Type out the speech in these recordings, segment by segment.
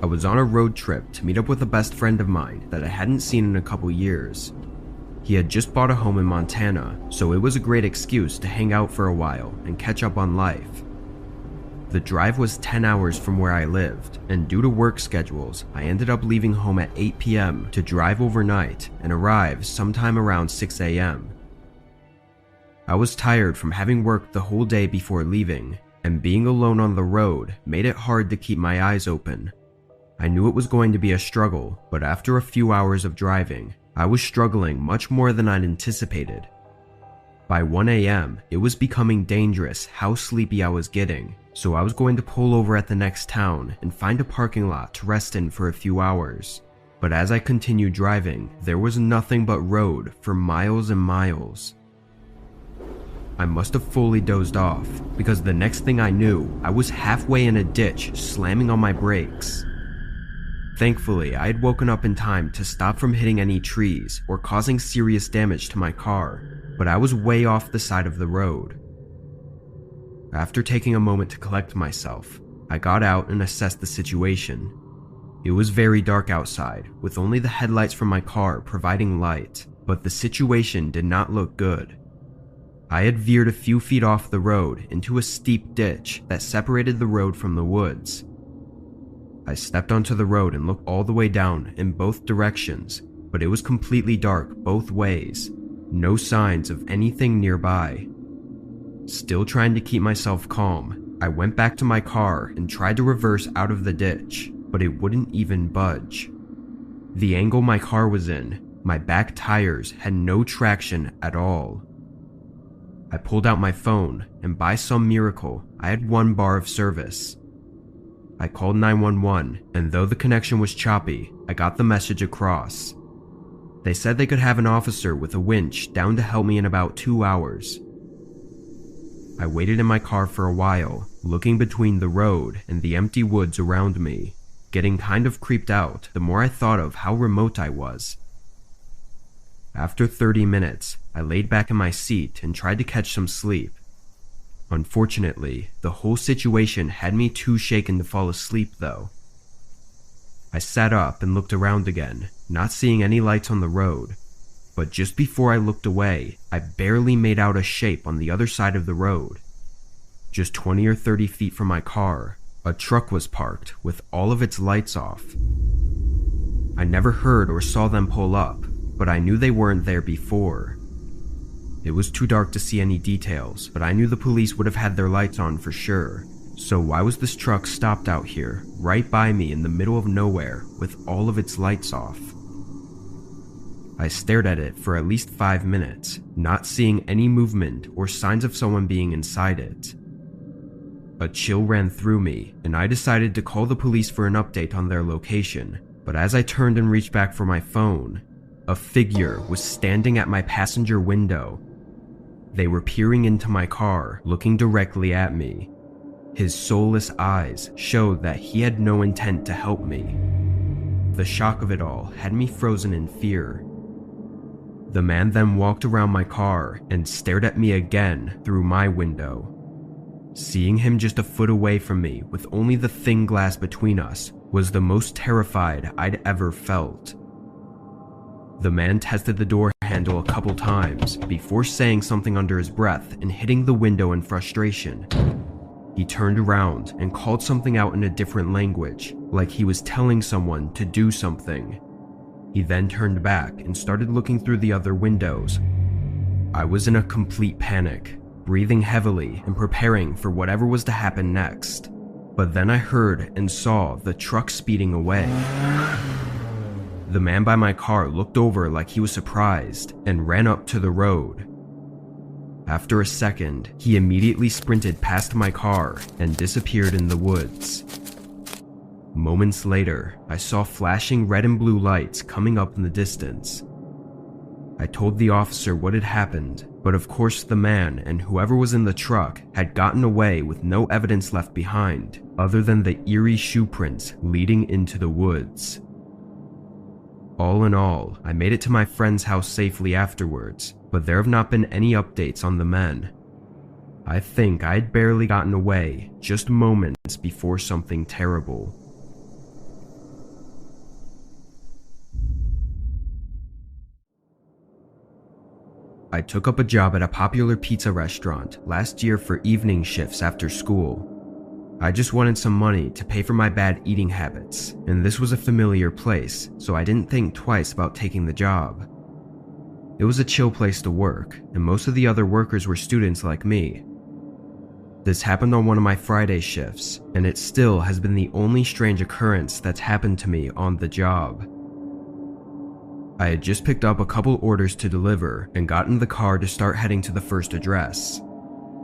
I was on a road trip to meet up with a best friend of mine that I hadn't seen in a couple years. He had just bought a home in Montana, so it was a great excuse to hang out for a while and catch up on life. The drive was 10 hours from where I lived, and due to work schedules, I ended up leaving home at 8 p.m. to drive overnight and arrive sometime around 6 a.m. I was tired from having worked the whole day before leaving, and being alone on the road made it hard to keep my eyes open. I knew it was going to be a struggle, but after a few hours of driving, I was struggling much more than I'd anticipated. By 1 a.m., it was becoming dangerous how sleepy I was getting, so I was going to pull over at the next town and find a parking lot to rest in for a few hours. But as I continued driving, there was nothing but road for miles and miles. I must have fully dozed off, because the next thing I knew, I was halfway in a ditch slamming on my brakes. Thankfully, I had woken up in time to stop from hitting any trees or causing serious damage to my car, but I was way off the side of the road. After taking a moment to collect myself, I got out and assessed the situation. It was very dark outside, with only the headlights from my car providing light, but the situation did not look good. I had veered a few feet off the road into a steep ditch that separated the road from the woods. I stepped onto the road and looked all the way down in both directions, but it was completely dark both ways. No signs of anything nearby. Still trying to keep myself calm, I went back to my car and tried to reverse out of the ditch, but it wouldn't even budge. The angle my car was in, my back tires had no traction at all. I pulled out my phone, and by some miracle, I had 1 bar of service. I called 911, and though the connection was choppy, I got the message across. They said they could have an officer with a winch down to help me in about 2 hours. I waited in my car for a while, looking between the road and the empty woods around me, getting kind of creeped out the more I thought of how remote I was. After 30 minutes, I laid back in my seat and tried to catch some sleep. Unfortunately, the whole situation had me too shaken to fall asleep though. I sat up and looked around again, not seeing any lights on the road, but just before I looked away, I barely made out a shape on the other side of the road. Just 20 or 30 feet from my car, a truck was parked with all of its lights off. I never heard or saw them pull up, but I knew they weren't there before. It was too dark to see any details, but I knew the police would have had their lights on for sure. So why was this truck stopped out here, right by me in the middle of nowhere, with all of its lights off? I stared at it for at least 5 minutes, not seeing any movement or signs of someone being inside it. A chill ran through me, and I decided to call the police for an update on their location, but as I turned and reached back for my phone, a figure was standing at my passenger window. They were peering into my car, looking directly at me. His soulless eyes showed that he had no intent to help me. The shock of it all had me frozen in fear. The man then walked around my car and stared at me again through my window. Seeing him just a foot away from me with only the thin glass between us was the most terrified I'd ever felt. The man tested the door handle a couple times before saying something under his breath and hitting the window in frustration. He turned around and called something out in a different language, like he was telling someone to do something. He then turned back and started looking through the other windows. I was in a complete panic, breathing heavily and preparing for whatever was to happen next. But then I heard and saw the truck speeding away. The man by my car looked over like he was surprised and ran up to the road. After a second, he immediately sprinted past my car and disappeared in the woods. Moments later, I saw flashing red and blue lights coming up in the distance. I told the officer what had happened, but of course the man and whoever was in the truck had gotten away with no evidence left behind, other than the eerie shoe prints leading into the woods. All in all, I made it to my friend's house safely afterwards, but there have not been any updates on the men. I think I had barely gotten away, just moments before something terrible. I took up a job at a popular pizza restaurant last year for evening shifts after school. I just wanted some money to pay for my bad eating habits, and this was a familiar place, so I didn't think twice about taking the job. It was a chill place to work, and most of the other workers were students like me. This happened on one of my Friday shifts, and it still has been the only strange occurrence that's happened to me on the job. I had just picked up a couple orders to deliver and got in the car to start heading to the first address.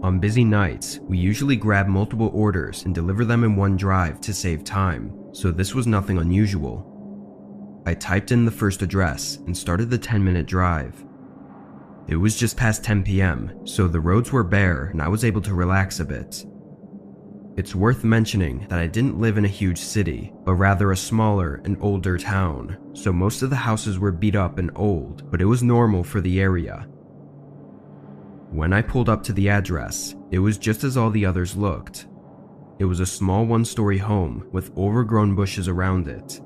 On busy nights, we usually grab multiple orders and deliver them in one drive to save time, so this was nothing unusual. I typed in the first address and started the 10-minute drive. It was just past 10 p.m., so the roads were bare and I was able to relax a bit. It's worth mentioning that I didn't live in a huge city, but rather a smaller and older town, so most of the houses were beat up and old, but it was normal for the area. When I pulled up to the address, it was just as all the others looked. It was a small one-story home with overgrown bushes around it.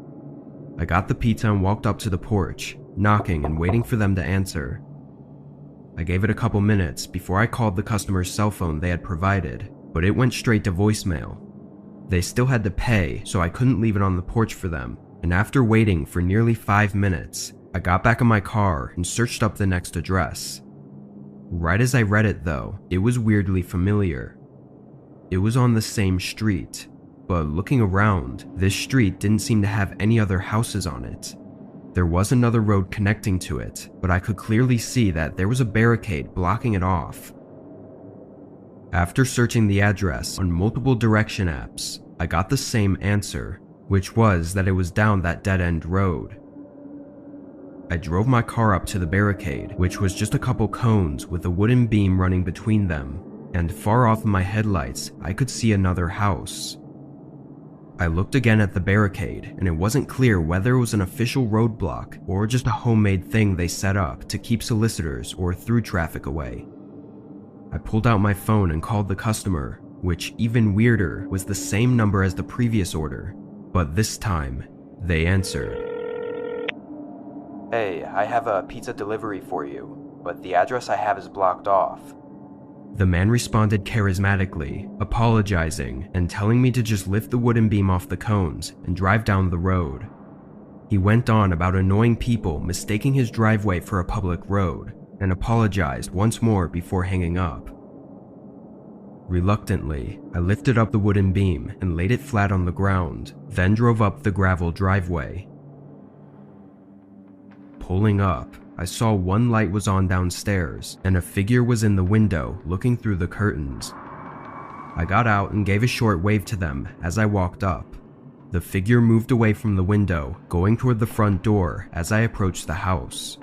I got the pizza and walked up to the porch, knocking and waiting for them to answer. I gave it a couple minutes before I called the customer's cell phone they had provided, but it went straight to voicemail. They still had to pay, so I couldn't leave it on the porch for them, and after waiting for nearly 5 minutes, I got back in my car and searched up the next address. Right as I read it though, it was weirdly familiar. It was on the same street, but looking around, this street didn't seem to have any other houses on it. There was another road connecting to it, but I could clearly see that there was a barricade blocking it off. After searching the address on multiple direction apps, I got the same answer, which was that it was down that dead-end road. I drove my car up to the barricade, which was just a couple cones with a wooden beam running between them, and far off in my headlights, I could see another house. I looked again at the barricade, and it wasn't clear whether it was an official roadblock or just a homemade thing they set up to keep solicitors or through traffic away. I pulled out my phone and called the customer, which, even weirder, was the same number as the previous order, but this time, they answered. "Hey, I have a pizza delivery for you, but the address I have is blocked off." The man responded charismatically, apologizing and telling me to just lift the wooden beam off the cones and drive down the road. He went on about annoying people mistaking his driveway for a public road and apologized once more before hanging up. Reluctantly, I lifted up the wooden beam and laid it flat on the ground, then drove up the gravel driveway. Pulling up, I saw one light was on downstairs, and a figure was in the window looking through the curtains. I got out and gave a short wave to them as I walked up. The figure moved away from the window, going toward the front door as I approached the house.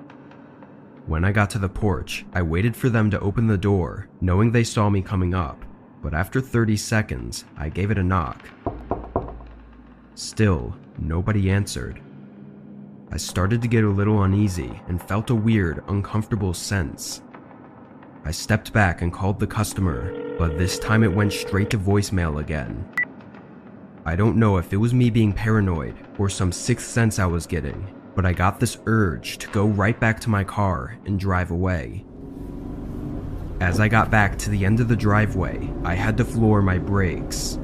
When I got to the porch, I waited for them to open the door, knowing they saw me coming up, but after 30 seconds, I gave it a knock. Still, nobody answered. I started to get a little uneasy and felt a weird, uncomfortable sense. I stepped back and called the customer, but this time it went straight to voicemail again. I don't know if it was me being paranoid or some sixth sense I was getting, but I got this urge to go right back to my car and drive away. As I got back to the end of the driveway, I had to floor my brakes.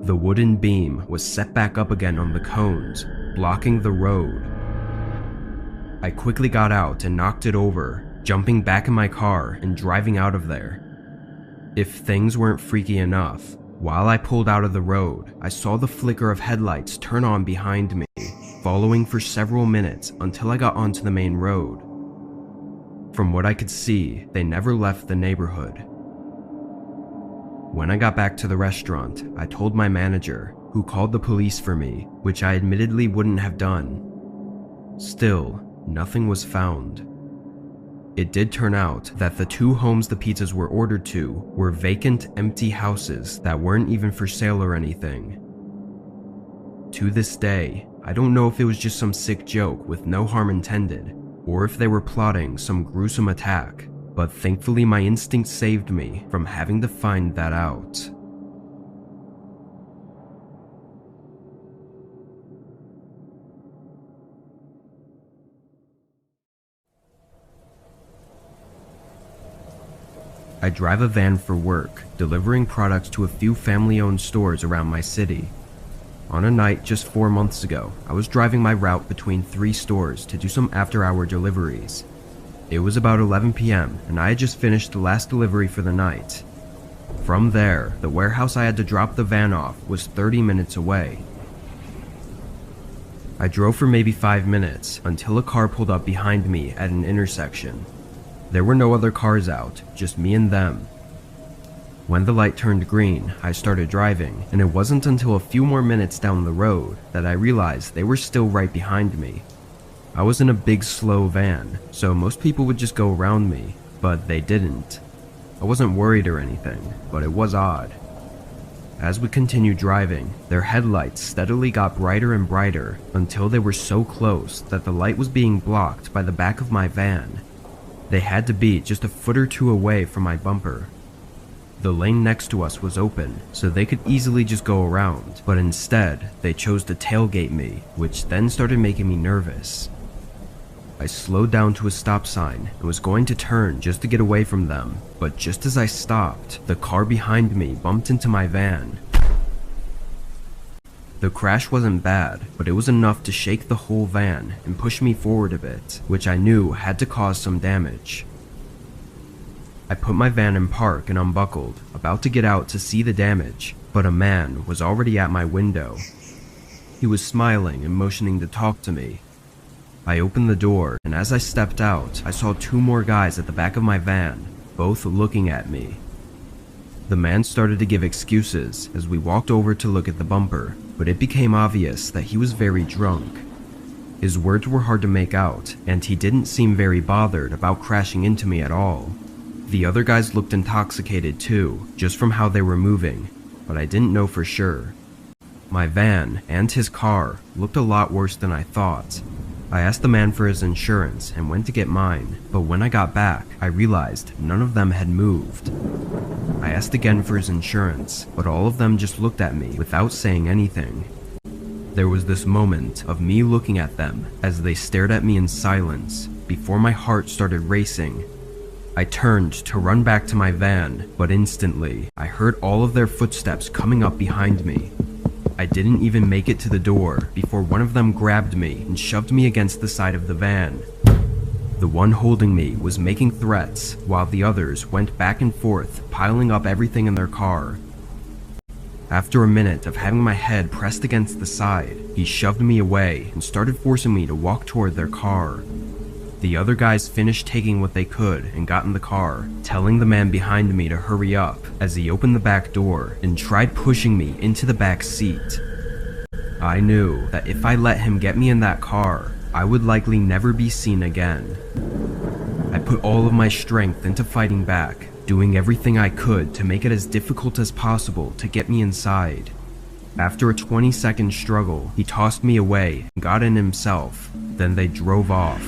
The wooden beam was set back up again on the cones, blocking the road. I quickly got out and knocked it over, jumping back in my car and driving out of there. If things weren't freaky enough, while I pulled out of the road, I saw the flicker of headlights turn on behind me, following for several minutes until I got onto the main road. From what I could see, they never left the neighborhood. When I got back to the restaurant, I told my manager, who called the police for me, which I admittedly wouldn't have done. Still, nothing was found. It did turn out that the 2 homes the pizzas were ordered to were vacant, empty houses that weren't even for sale or anything. To this day, I don't know if it was just some sick joke with no harm intended, or if they were plotting some gruesome attack, but thankfully my instinct saved me from having to find that out. I drive a van for work, delivering products to a few family-owned stores around my city. On a night just 4 months ago, I was driving my route between 3 stores to do some after-hour deliveries. It was about 11 p.m. and I had just finished the last delivery for the night. From there, the warehouse I had to drop the van off was 30 minutes away. I drove for maybe 5 minutes until a car pulled up behind me at an intersection. There were no other cars out, just me and them. When the light turned green, I started driving, and it wasn't until a few more minutes down the road that I realized they were still right behind me. I was in a big, slow van, so most people would just go around me, but they didn't. I wasn't worried or anything, but it was odd. As we continued driving, their headlights steadily got brighter and brighter until they were so close that the light was being blocked by the back of my van. They had to be just a foot or two away from my bumper. The lane next to us was open, so they could easily just go around, but instead, they chose to tailgate me, which then started making me nervous. I slowed down to a stop sign and was going to turn just to get away from them, but just as I stopped, the car behind me bumped into my van. The crash wasn't bad, but it was enough to shake the whole van and push me forward a bit, which I knew had to cause some damage. I put my van in park and unbuckled, about to get out to see the damage, but a man was already at my window. He was smiling and motioning to talk to me. I opened the door, and as I stepped out, I saw 2 more guys at the back of my van, both looking at me. The man started to give excuses as we walked over to look at the bumper, but it became obvious that he was very drunk. His words were hard to make out, and he didn't seem very bothered about crashing into me at all. The other guys looked intoxicated too, just from how they were moving, but I didn't know for sure. My van and his car looked a lot worse than I thought. I asked the man for his insurance and went to get mine, but when I got back, I realized none of them had moved. I asked again for his insurance, but all of them just looked at me without saying anything. There was this moment of me looking at them as they stared at me in silence before my heart started racing. I turned to run back to my van, but instantly, I heard all of their footsteps coming up behind me. I didn't even make it to the door before one of them grabbed me and shoved me against the side of the van. The one holding me was making threats, while the others went back and forth, piling up everything in their car. After a minute of having my head pressed against the side, he shoved me away and started forcing me to walk toward their car. The other guys finished taking what they could and got in the car, telling the man behind me to hurry up as he opened the back door and tried pushing me into the back seat. I knew that if I let him get me in that car, I would likely never be seen again. I put all of my strength into fighting back, doing everything I could to make it as difficult as possible to get me inside. After a 20-second struggle, he tossed me away and got in himself, then they drove off.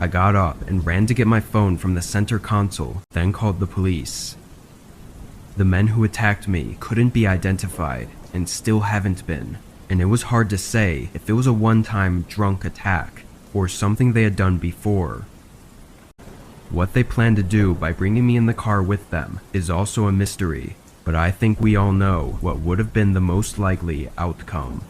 I got up and ran to get my phone from the center console, then called the police. The men who attacked me couldn't be identified and still haven't been, and it was hard to say if it was a one-time drunk attack or something they had done before. What they plan to do by bringing me in the car with them is also a mystery, but I think we all know what would have been the most likely outcome.